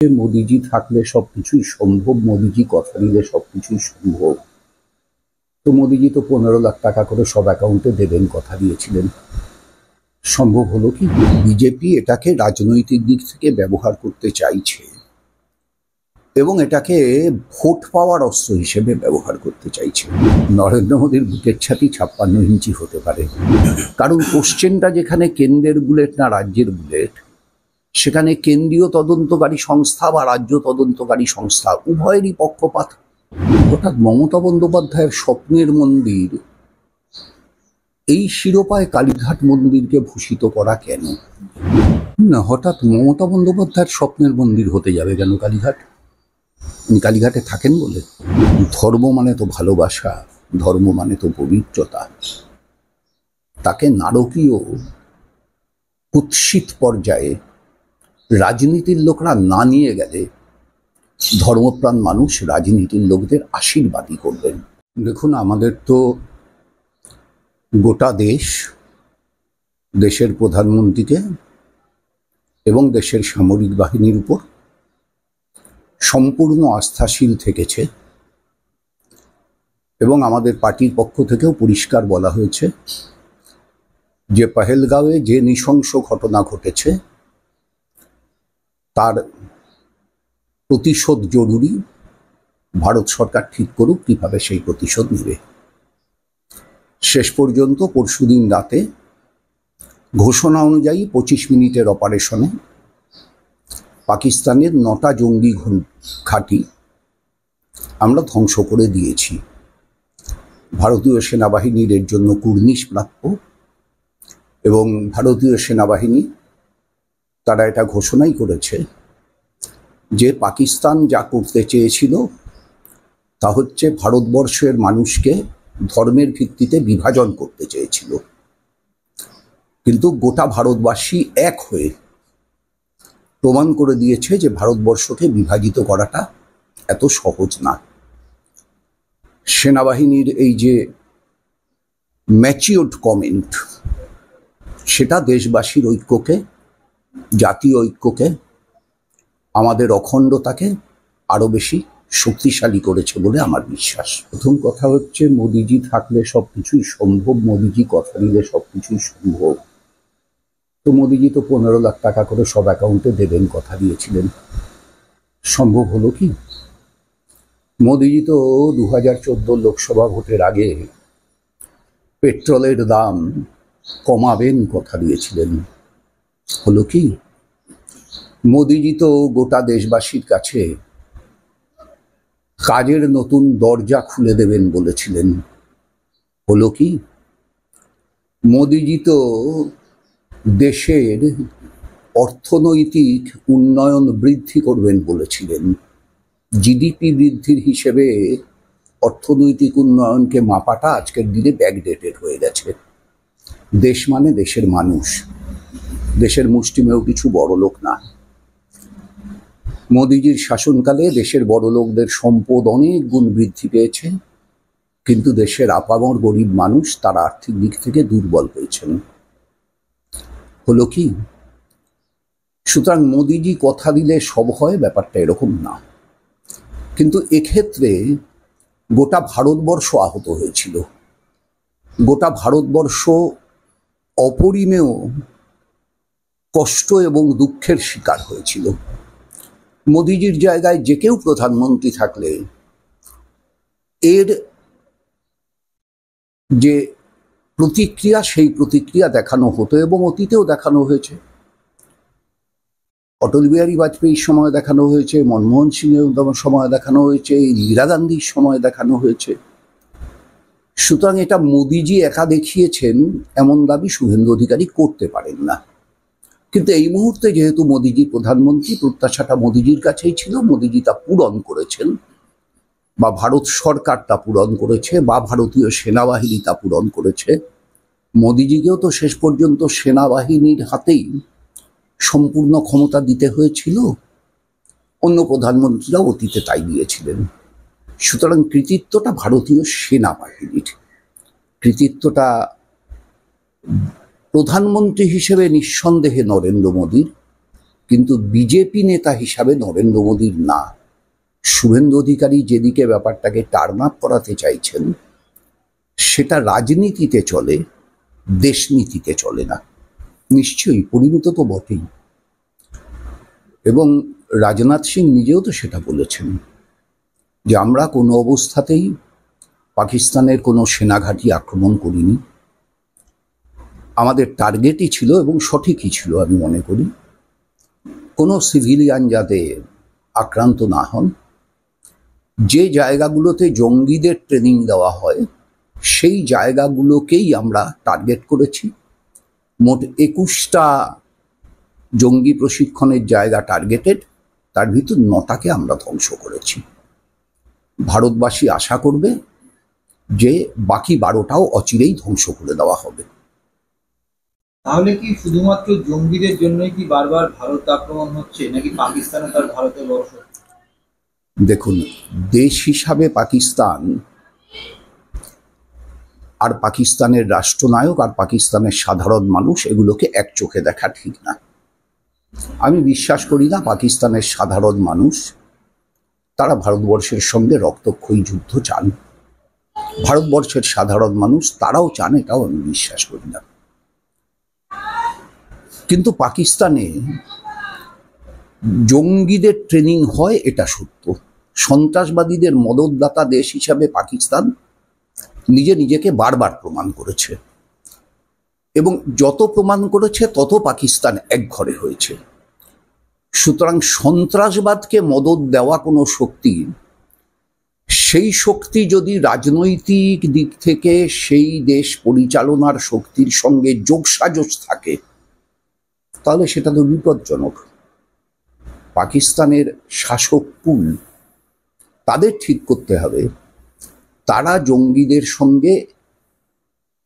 মোদিজি থাকলে সবকিছুই সম্ভব, মোদিজি কথা দিলে সবকিছুই সম্ভব। তো মোদিজি তো 15 লাখ টাকা করে সব অ্যাকাউন্টে দেবেন কথা দিয়েছিলেন। সম্ভব হলো কি? বিজেপি এটাকে রাজনৈতিক দিক থেকে ব্যবহার করতে চাইছে এবং এটাকে ভোট পাওয়ার অস্ত্র হিসেবে ব্যবহার করতে চাইছে। নরেন্দ্র মোদীর বুকের ছাতি 56 ইঞ্চি হতে পারে, কারণ কোশ্চেনটা যেখানে কেন্দ্রের বুলেট না রাজ্যের বুলেট, সেখানে কেন্দ্রীয় তদন্তকারী সংস্থা বা রাজ্য তদন্তকারী সংস্থা উভয়েরই পক্ষপাত। হঠাৎ মমতা বন্দ্যোপাধ্যায়ের স্বপ্নের মন্দির এই শিরোপায় কালীঘাট মন্দিরকে ভূষিত করা কেন? না, হঠাৎ মমতা বন্দ্যোপাধ্যায়ের স্বপ্নের মন্দির হতে যাবে কেন কালীঘাট? উনি কালীঘাটে থাকেন বলে? ধর্ম মানে তো ভালোবাসা, ধর্ম মানে তো পবিত্রতা। তাকে নারকীয় কুৎসিত পর্যায়ে রাজনীতির লোকরা না নিয়ে গেলে ধর্মপ্রাণ মানুষ রাজনীতির লোকদের আশীর্বাদই করবেন। দেখুন, আমাদের তো গোটা দেশের প্রধানমন্ত্রীকে এবং দেশের সামরিক বাহিনীর উপর সম্পূর্ণ আস্থাশীল থেকেছে এবং আমাদের পার্টির পক্ষ থেকেও পরিষ্কার বলা হয়েছে যে পহেলগাঁওয়ে যে নৃশংস ঘটনা ঘটেছে তার প্রতিশোধ জরুরি। ভারত সরকার ঠিক করুক কিভাবে সেই প্রতিশোধ নেবে। শেষ পর্যন্ত পরশুদিন রাতে ঘোষণা অনুযায়ী 25 মিনিটের অপারেশনে পাকিস্তানের 9টা জঙ্গি ঘাঁটি আমরা ধ্বংস করে দিয়েছি। ভারতীয় সেনাবাহিনীর এর জন্য কুর্নিশ প্রাপ্য এবং ভারতীয় সেনাবাহিনী তারা এটা ঘোষণাই করেছে যে পাকিস্তান যা করতে চেয়েছিল তা হচ্ছে ভারতবর্ষের মানুষকে ধর্মের ভিত্তিতে বিভাজন করতে চেয়েছিল, কিন্তু গোটা ভারতবাসী এক হয়ে প্রমাণ করে দিয়েছে যে ভারতবর্ষকে বিভাজিত করাটা এত সহজ না। সেনাবাহিনীর এই যে ম্যাচিওর্ড কমেন্ট, সেটা দেশবাসীর ঐক্যকে, জাতীয় ঐক্যকে, আমাদের অখণ্ডতাকে আরো বেশি শক্তিশালী করেছে বলে আমার বিশ্বাস। প্রথম কথা হচ্ছে, মোদিজি থাকলে সবকিছুই সম্ভব, মোদিজি কথা দিলে সবকিছুই সম্ভব। তো মোদিজি তো 15 লাখ টাকা করে সব অ্যাকাউন্টে দেবেন কথা দিয়েছিলেন। সম্ভব হলো কি? মোদিজি তো 2014 লোকসভা ভোটের আগে পেট্রোলের দাম কমাবেন কথা দিয়েছিলেন। হলো কি? মোদিজি তো গোটা দেশবাসীর কাছে কাজের নতুন দরজা খুলে দেবেন বলেছিলেন। হলো কি? মোদিজি তো দেশের অর্থনৈতিক উন্নয়ন বৃদ্ধি করবেন বলেছিলেন। জিডিপি বৃদ্ধির হিসেবে অর্থনৈতিক উন্নয়নকে মাপাটা আজকের দিনে ব্যাকডেটেড হয়ে গেছে। দেশ মানে দেশের মানুষ, দেশের মুষ্টিমেয় কিছু বড় লোক না। মোদিজির শাসনকালে দেশের বড় লোকদের সম্পদ অনেক গুণ বৃদ্ধি পেয়েছে, কিন্তু দেশের আপামর গরিব মানুষ তারা আর্থিক দিক থেকে দুর্বল হয়েছেন। হলো কি? সুতরাং মোদিজি কথা দিলে সব হয়, ব্যাপারটা এরকম না। কিন্তু এক্ষেত্রে গোটা ভারতবর্ষ আহত হয়েছিল। গোটা ভারতবর্ষ অপরিমেয় কষ্ট এবং দুঃখের শিকার হয়েছিল। মোদিজির জায়গায় যে কেউ প্রধানমন্ত্রী থাকলে এর যে প্রতিক্রিয়া, সেই প্রতিক্রিয়া দেখানো হতো এবং অতীতেও দেখানো হয়েছে। অটল বিহারী বাজপেয়ীর সময় দেখানো হয়েছে, মনমোহন সিংয়ের সময় দেখানো হয়েছে, ইন্দিরা গান্ধীর সময় দেখানো হয়েছে। সুতরাং এটা মোদিজি একা দেখিয়েছেন এমন দাবি শুভেন্দু অধিকারী করতে পারেন না। কিন্তু এই মুহূর্তে যেহেতু মোদিজি প্রধানমন্ত্রী, প্রত্যাশাটা মোদিজির কাছেই ছিল, মোদিজি তা পূরণ করেছেন, বা ভারত সরকার তা পূরণ করেছে, বা ভারতীয় সেনাবাহিনী তা পূরণ করেছে। মোদিজিকেও তো শেষ পর্যন্ত সেনাবাহিনীর হাতেই সম্পূর্ণ ক্ষমতা দিতে হয়েছিল, অন্য প্রধানমন্ত্রীরাও অতীতে তাই দিয়েছিলেন। সুতরাং কৃতিত্বটা ভারতীয় সেনাবাহিনীর, কৃতিত্বটা প্রধানমন্ত্রী হিসেবে নিঃসন্দেহে নরেন্দ্র মোদীর, কিন্তু বিজেপি নেতা হিসাবে নরেন্দ্র মোদীর না। শুভেন্দু অধিকারী যেদিকে ব্যাপারটাকে টার্ন আপ করাতে চাইছেন সেটা রাজনীতিতে চলে, দেশনীতিতে চলে না। নিশ্চয়ই পরিণত তো বটেই, এবং রাজনাথ সিং নিজেও তো সেটা বলেছেন যে আমরা কোনো অবস্থাতেই পাকিস্তানের কোনো সেনাঘাঁটি আক্রমণ করিনি। আমাদের টার্গেটই ছিল, এবং সঠিকই ছিল আমি মনে করি, কোনো সিভিলিয়ান যাতে আক্রান্ত না হন। যে জায়গাগুলোতে জঙ্গিদের ট্রেনিং দেওয়া হয় সেই জায়গাগুলোকেই আমরা টার্গেট করেছি। মোট 21টা জঙ্গি প্রশিক্ষণের জায়গা টার্গেটেড, তার ভিতর 9টাকে আমরা ধ্বংস করেছি। ভারতবাসী আশা করবে যে বাকি 12টাও অচিরেই ধ্বংস করে দেওয়া হবে। তাহলে কি শুধুমাত্র জঙ্গিদের জন্যই কি বারবার ভারত আক্রমণ হচ্ছে, নাকি পাকিস্তানে তার ভারতে লস হচ্ছে? দেখুন, দেশ হিসাবে পাকিস্তান আর পাকিস্তানের রাষ্ট্রনায়ক আর পাকিস্তানের সাধারণ মানুষ এগুলোকে এক চোখে দেখা ঠিক না। আমি বিশ্বাস করি না পাকিস্তানের সাধারণ মানুষ তারা ভারতবর্ষের সঙ্গে রক্তক্ষয়ী যুদ্ধ চান। ভারতবর্ষের সাধারণ মানুষ তারাও চান, এটাও আমি বিশ্বাস করি না। কিন্তু পাকিস্তানে জঙ্গিদের ট্রেনিং হয় এটা সত্য। সন্ত্রাসবাদীদের মদতদাতা দেশ হিসাবে পাকিস্তান নিজেকে বারবার প্রমাণ করেছে, এবং যত প্রমাণ করেছে তত পাকিস্তান একঘরে হয়েছে। সুতরাং সন্ত্রাসবাদকে মদত দেওয়া কোনো শক্তি, সেই শক্তি যদি রাজনৈতিক দিক থেকে সেই দেশ পরিচালনার শক্তির সঙ্গে যোগসাজশ থাকে তাহলে সেটা তো বিপজ্জনক। পাকিস্তানের শাসক কুল তাদের ঠিক করতে হবে তারা জঙ্গিদের সঙ্গে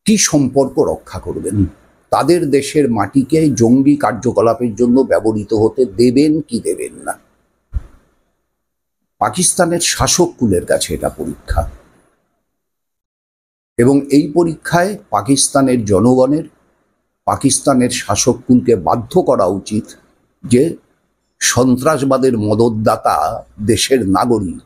কি সম্পর্ক রক্ষা করবেন, তাদের দেশের মাটিকে জঙ্গি কার্যকলাপের জন্য ব্যবহৃত হতে দেবেন কি দেবেন না। পাকিস্তানের শাসক কুলের কাছে এটা পরীক্ষা, এবং এই পরীক্ষায় পাকিস্তানের জনগণের, পাকিস্তানের শাসক কুলকে বাধ্য করা উচিত যে সন্ত্রাসবাদের মদতদাতা দেশের নাগরিক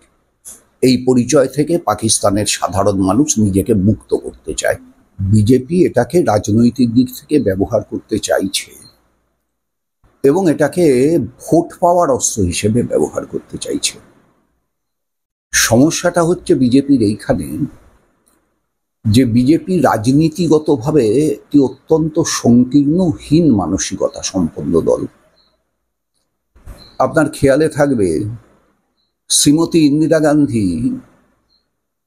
এই পরিচয় থেকে পাকিস্তানের সাধারণ মানুষ নিজেকে মুক্ত করতে চায়। বিজেপি এটাকে রাজনৈতিক দিক থেকে ব্যবহার করতে চাইছে, এবং এটাকে ভোট পাওয়ার অস্ত্র হিসেবে ব্যবহার করতে চাইছে। সমস্যাটা হচ্ছে বিজেপির এইখানে যে বিজেপি রাজনীতিগতভাবে একটি অত্যন্ত সংকীর্ণহীন মানসিকতা সম্পন্ন দল। আপনার খেয়ালে থাকবে শ্রীমতী ইন্দিরা গান্ধী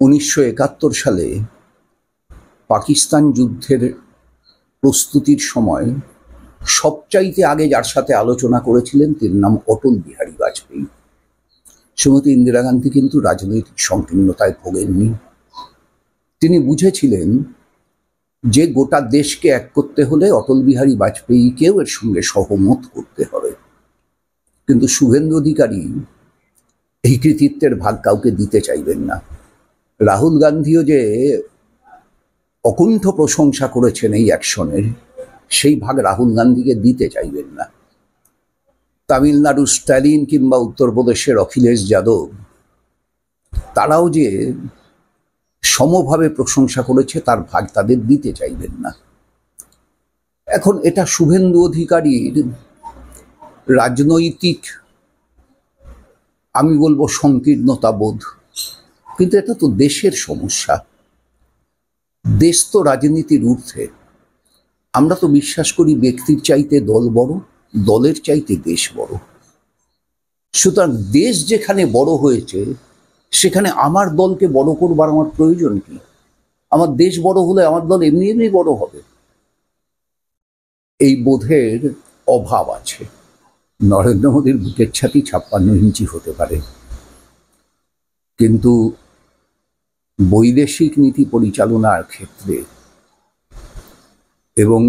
1971 সালে পাকিস্তান যুদ্ধের প্রস্তুতির সময় সবচাইতে আগে যার সাথে আলোচনা করেছিলেন তার নাম অটল বিহারী বাজপেয়ী। শ্রীমতী ইন্দিরা গান্ধী কিন্তু রাজনৈতিক সংকীর্ণতায় ভোগেননি। তিনি বুঝেছিলেন যে গোটা দেশকে এক করতে হলে অটল বিহারী বাজপেয়ীকেও এর সঙ্গে সহমত করতে হবে। কিন্তু শুভেন্দু অধিকারী এই কৃতিত্বের ভাগ কাউকে দিতে চাইবেন না। রাহুল গান্ধীও যে অকুণ্ঠ প্রশংসা করেছেন এই অ্যাকশনের, সেই ভাগ রাহুল গান্ধীকে দিতে চাইবেন না। তামিলনাড়ুর স্ট্যালিন কিংবা উত্তরপ্রদেশের অখিলেশ যাদব তারাও যে সমভাবে প্রশংসা করেছে তার ভাগ তাদের দিতে চাইবেন না। এখন এটা শুভেন্দু অধিকারীর রাজনৈতিক, আমি বলবো সংকীর্ণতা বোধ, কিন্তু এটা তো দেশের সমস্যা। দেশ তো রাজনীতির ঊর্ধ্বে। আমরা তো বিশ্বাস করি ব্যক্তির চাইতে দল বড়, দলের চাইতে দেশ বড়। সুতরাং দেশ যেখানে বড় হয়েছে সেখানে আমার দলকে বড় করবার আমার প্রয়োজন কি? আমার দেশ বড় হলে আমার দল এমনি এমনি বড় হবে। এই বোধের অভাব আছে। নরেন্দ্র মোদীর বুকের ছাতি 56 ইঞ্চি হতে পারে, কিন্তু বৈদেশিক নীতি পরিচালনার ক্ষেত্রে এবং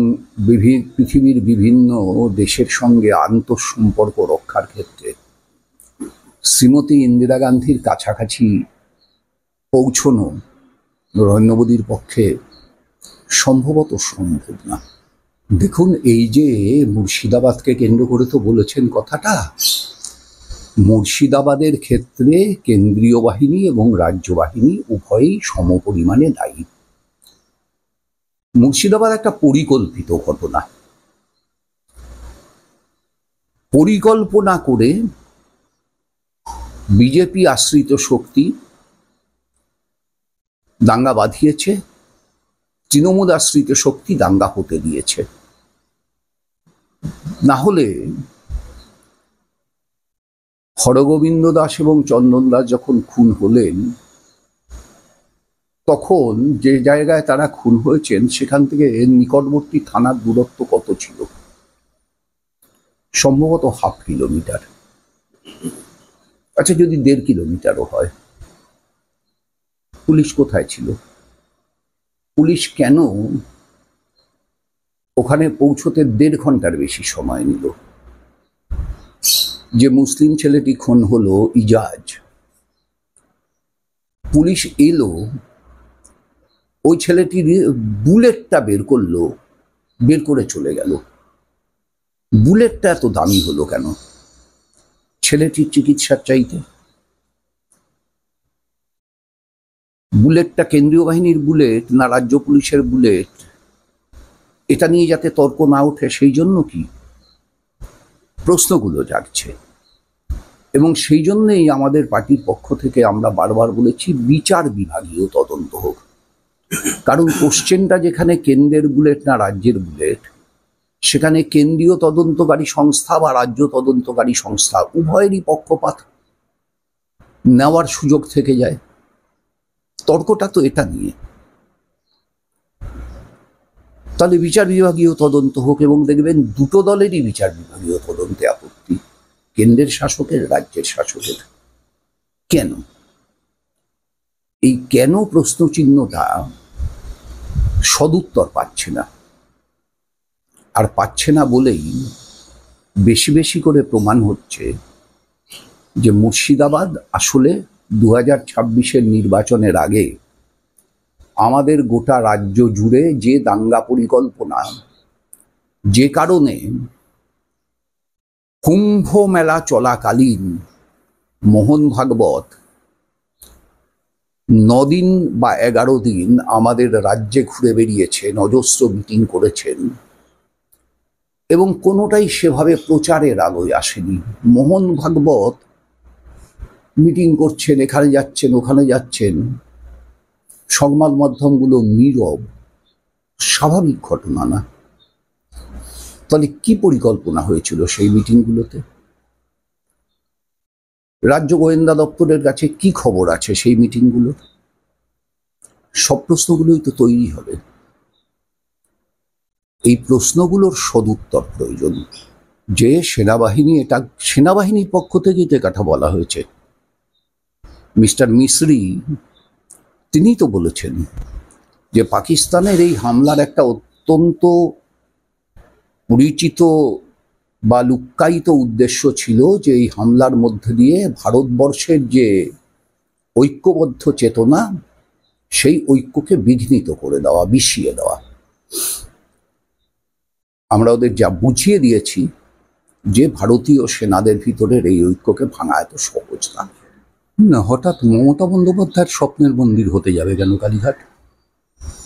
পৃথিবীর বিভিন্ন দেশের সঙ্গে আন্তঃসম্পর্ক রক্ষার ক্ষেত্রে শ্রীমতী ইন্দিরা গান্ধীর কাছাকাছি পৌঁছনো নরেন্দ্র মোদীর পক্ষে সম্ভবত সম্ভব না। দেখুন, এই যে মুর্শিদাবাদকে কেন্দ্র করে তো বলেছেন কথাটা, মুর্শিদাবাদের ক্ষেত্রে কেন্দ্রীয় বাহিনী এবং রাজ্য বাহিনী উভয়ই সমপরিমাণে দায়ী। মুর্শিদাবাদ একটা পরিকল্পিত ঘটনা। পরিকল্পনা করে বিজেপি আশ্রিত শক্তি দাঙ্গা বাঁধিয়েছে, তৃণমূল আশ্রিত শক্তি দাঙ্গা হতে দিয়েছে। না হলে হরগোবিন্দ দাস এবং চন্দন দাস যখন খুন হলেন, তখন যে জায়গায় তারা খুন হয়েছেন সেখান থেকে নিকটবর্তী থানার দূরত্ব কত ছিল? সম্ভবত 1/2 কিলোমিটার। আচ্ছা, যদি 1.5 কিলোমিটারও হয়, পুলিশ কোথায় ছিল? পুলিশ কেন ওখানে পৌঁছতে 1.5 ঘন্টার বেশি সময় নিল? যে মুসলিম ছেলেটি খুন হলো, ইজাজ, পুলিশ এলো, ওই ছেলেটির বুলেটটা বের করলো, বের করে চলে গেল। বুলেটটা এত দামি হলো কেন? ছেলেটির চিকিৎসার চাইতে। বুলেটটা কেন্দ্রীয় বাহিনীর বুলেট না রাজ্য পুলিশের বুলেট, এটা নিয়ে যাতে তর্ক না ওঠে সেই জন্য কি? প্রশ্নগুলো জাগছে। এবং সেই জন্যই আমাদের পার্টির পক্ষ থেকে আমরা বারবার বলেছি বিচার বিভাগীয় তদন্ত হোক। কারণ কোশ্চেনটা যেখানে কেন্দ্রের বুলেট না রাজ্যের বুলেট, সেখানে কেন্দ্রীয় তদন্তকারী সংস্থা বা রাজ্য তদন্তকারী সংস্থা উভয়েরই পক্ষপাত নেওয়ার সুযোগ থেকে যায়। তর্কটা তো এটা নিয়ে। তাহলে বিচার বিভাগীয় তদন্ত হোক, এবং দেখবেন দুটো দলেরই বিচার বিভাগীয় তদন্তে আপত্তি, কেন্দ্রের শাসকের, রাজ্যের শাসকের। কেন? এই কেন প্রশ্নচিহ্নটা সদুত্তর পাচ্ছে না। আর পাচ্ছে না বলেই বেশি বেশি করে প্রমাণ হচ্ছে যে মুর্শিদাবাদ আসলে 2026-এর নির্বাচনের আগে আমাদের গোটা রাজ্য জুড়ে যে দাঙ্গা পরিকল্পনা, যে কারণে কুম্ভ মেলা চলাকালীন মোহন ভাগবত 9 দিন বা 11 দিন আমাদের রাজ্যে ঘুরে বেরিয়েছেন, অজস্র মিটিং করেছেন, এবং কোনোটাই সেভাবে প্রচারের আলোয় আসেনি। মোহন ভাগবত মিটিং করছেন, এখানে যাচ্ছেন, ওখানে যাচ্ছেন, সংবাদ মাধ্যমগুলো নীরব। স্বাভাবিক ঘটনা না? তাহলে কি পরিকল্পনা হয়েছিল সেই মিটিংগুলোতে? রাজ্য গোয়েন্দা দপ্তরের কাছে কি খবর আছে সেই মিটিংগুলোর? সব প্রশ্নগুলোই তো তৈরি হবে। এই প্রশ্নগুলোর সদুত্তর প্রয়োজন। যে সেনাবাহিনী, এটা সেনাবাহিনীর পক্ষ থেকেই তো কথা বলা হয়েছে। মিস্টার মিসরি তিনিই তো বলেছেন যে পাকিস্তানের এই হামলার একটা অত্যন্ত পরিচিত বা লুক্কায়িত উদ্দেশ্য ছিল যে এই হামলার মধ্যে দিয়ে ভারতবর্ষের যে ঐক্যবদ্ধ চেতনা, সেই ঐক্যকে বিঘ্নিত করে দেওয়া, বিষিয়ে দেওয়া। আমরা ওদের যা বুঝিয়ে দিয়েছি যে ভারতীয় সেনাদের ভিতরের এই ঐক্যকে ভাঙা এত সহজ না। হঠাৎ মমতা বন্দ্যোপাধ্যায়ের স্বপ্নের মন্দির হতে যাবে কেন কালীঘাট?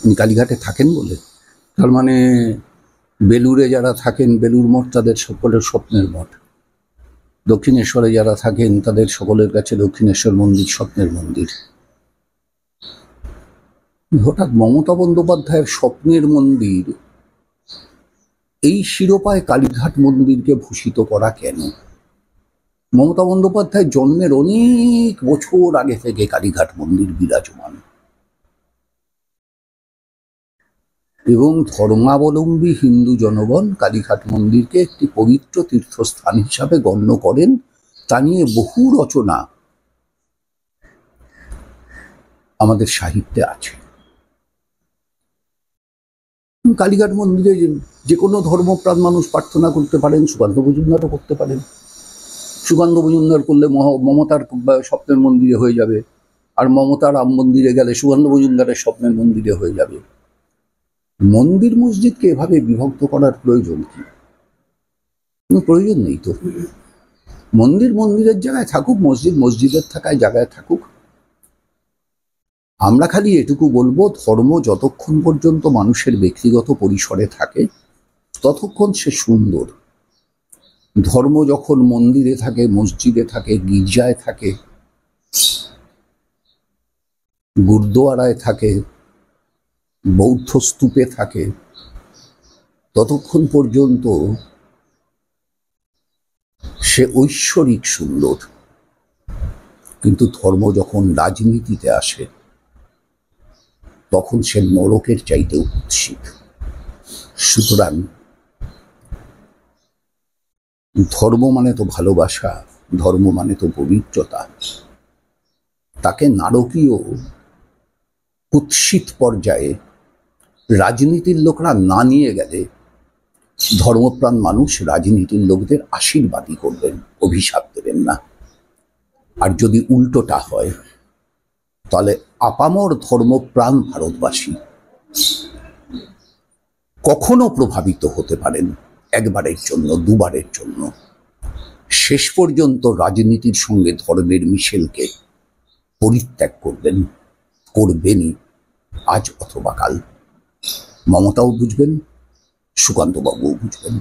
উনি কালীঘাটে থাকেন বলে? তার মানে বেলুড়ে যারা থাকেন, বেলুড় মঠ তাদের সকলের স্বপ্নের মঠ। দক্ষিণেশ্বরে যারা থাকেন তাদের সকলের কাছে দক্ষিণেশ্বর মন্দির স্বপ্নের মন্দির। হঠাৎ মমতা বন্দ্যোপাধ্যায়ের স্বপ্নের মন্দির, এই শিরোপায় কালীঘাট মন্দিরকে ভূষিত করা কেন? মমতা বন্দ্যোপাধ্যায় জন্মের অনেক বছর আগে থেকে কালীঘাট মন্দির বিরাজমান, এবং ধর্মাবলম্বী হিন্দু জনগণ কালীঘাট মন্দিরকে একটি পবিত্র তীর্থস্থান হিসাবে গণ্য করেন। তা নিয়ে বহু রচনা আমাদের সাহিত্যে আছে। কালীঘাট মন্দিরে যে কোনো ধর্মপ্রাণ মানুষ প্রার্থনা করতে পারেন, সুকান্ত মজুমদারও করতে পারেন। সুকান্ত মজুমদার করলে মমতার স্বপ্নের মন্দিরে হয়ে যাবে, আর মমতা রাম মন্দিরে গেলে সুকান্ত মজুমদারের স্বপ্নের মন্দিরে হয়ে যাবে। মন্দির মসজিদকে এভাবে বিভক্ত করার প্রয়োজন কি? কোনো প্রয়োজন নেই তো। মন্দির মন্দিরের জায়গায় থাকুক, মসজিদ মসজিদের থাকায় জায়গায় থাকুক। আমরা খালি এটুকু বলবো, ধর্ম যতক্ষণ পর্যন্ত মানুষের ব্যক্তিগত পরিসরে থাকে ততক্ষণ সে সুন্দর। ধর্ম যখন মন্দিরে থাকে, মসজিদে থাকে, গির্জায় থাকে, গুরুদুয়ারায় থাকে, বৌদ্ধ স্তূপে থাকে, ততক্ষণ পর্যন্ত সে ঐশ্বরিক সুন্দর। কিন্তু ধর্ম যখন রাজনীতিতে আসে তখন সে নরকের চাইতেও কুৎসিত। সুতরাং ধর্ম মানে তো ভালোবাসা, ধর্ম মানে তো পবিত্রতা। তাকে নারকীয় কুৎসিত পর্যায়ে রাজনীতির লোকরা না নিয়ে গেলে ধর্মপ্রাণ মানুষ রাজনীতির লোকদের আশীর্বাদই করবেন, অভিশাপ দেবেন না। আর যদি উল্টোটা হয় তাহলে আপামর ধর্মপ্রাণ ভারতবাসী কখনো প্রভাবিত হতে পারেন, একবারের জন্য, দুবারের জন্য। শেষ পর্যন্ত রাজনীতির সঙ্গে ধর্মের মিশেলকে পরিত্যাগ করবেনই, আজ অথবা কাল। মমতাও বুঝবেন, সুকান্তবাবুও বুঝবেন।